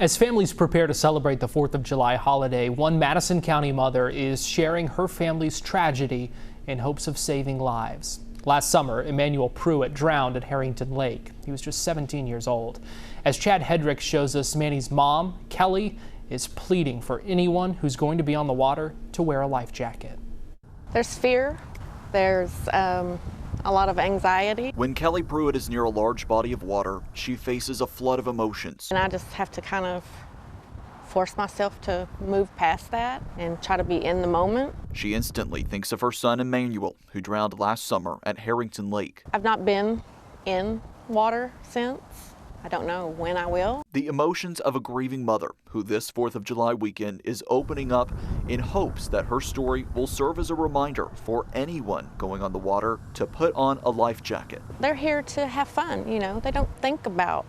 As families prepare to celebrate the 4th of July holiday, one Madison County mother is sharing her family's tragedy in hopes of saving lives. Last summer, Emmanuel Pruitt drowned at Harrington Lake. He was just 17 years old. As Chad Hedrick shows us, Manny's mom, Kelly, is pleading for anyone who's going to be on the water to wear a life jacket. There's fear. There's a lot of anxiety. When Kelly Pruitt is near a large body of water, she faces a flood of emotions. And I just have to kind of force myself to move past that and try to be in the moment. She instantly thinks of her son Emmanuel, who drowned last summer at Harrington Lake. I've not been in water since. I don't know when I will. The emotions of a grieving mother who this 4th of July weekend is opening up in hopes that her story will serve as a reminder for anyone going on the water to put on a life jacket. They're here to have fun, you know. They don't think about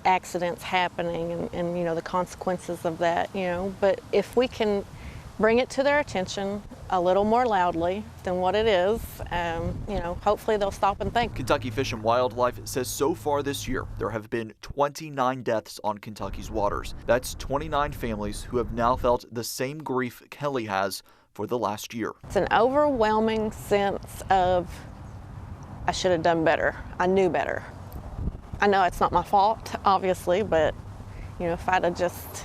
accidents happening and you know, the consequences of that, you know. But if we can bring it to their attention a little more loudly than what it is, you know, hopefully they'll stop and think. Kentucky Fish and Wildlife says so far this year there have been 29 deaths on Kentucky's waters. That's 29 families who have now felt the same grief Kelly has for the last year. It's an overwhelming sense of, I should have done better. I knew better. I know it's not my fault, obviously, but you know, if I'd have just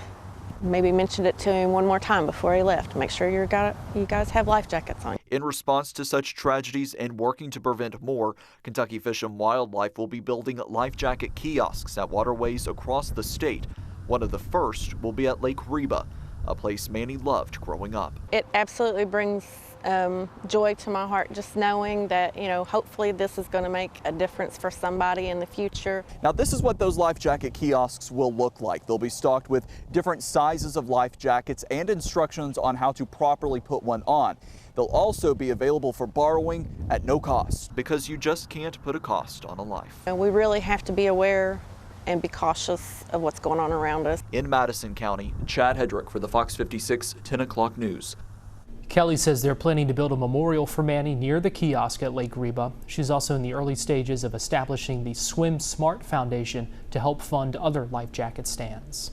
maybe mentioned it to him one more time before he left, make sure you guys have life jackets on. In response to such tragedies and working to prevent more, Kentucky Fish and Wildlife will be building life jacket kiosks at waterways across the state. One of the first will be at Lake Reba, a place Manny loved growing up. It absolutely brings joy to my heart, just knowing that, you know, hopefully this is going to make a difference for somebody in the future. Now, this is what those life jacket kiosks will look like. They'll be stocked with different sizes of life jackets and instructions on how to properly put one on. They'll also be available for borrowing at no cost. Because you just can't put a cost on a life. And we really have to be aware and be cautious of what's going on around us. In Madison County, Chad Hedrick for the Fox 56 10 o'clock news. Kelly says they're planning to build a memorial for Manny near the kiosk at Lake Reba. She's also in the early stages of establishing the Swim Smart Foundation to help fund other life jacket stands.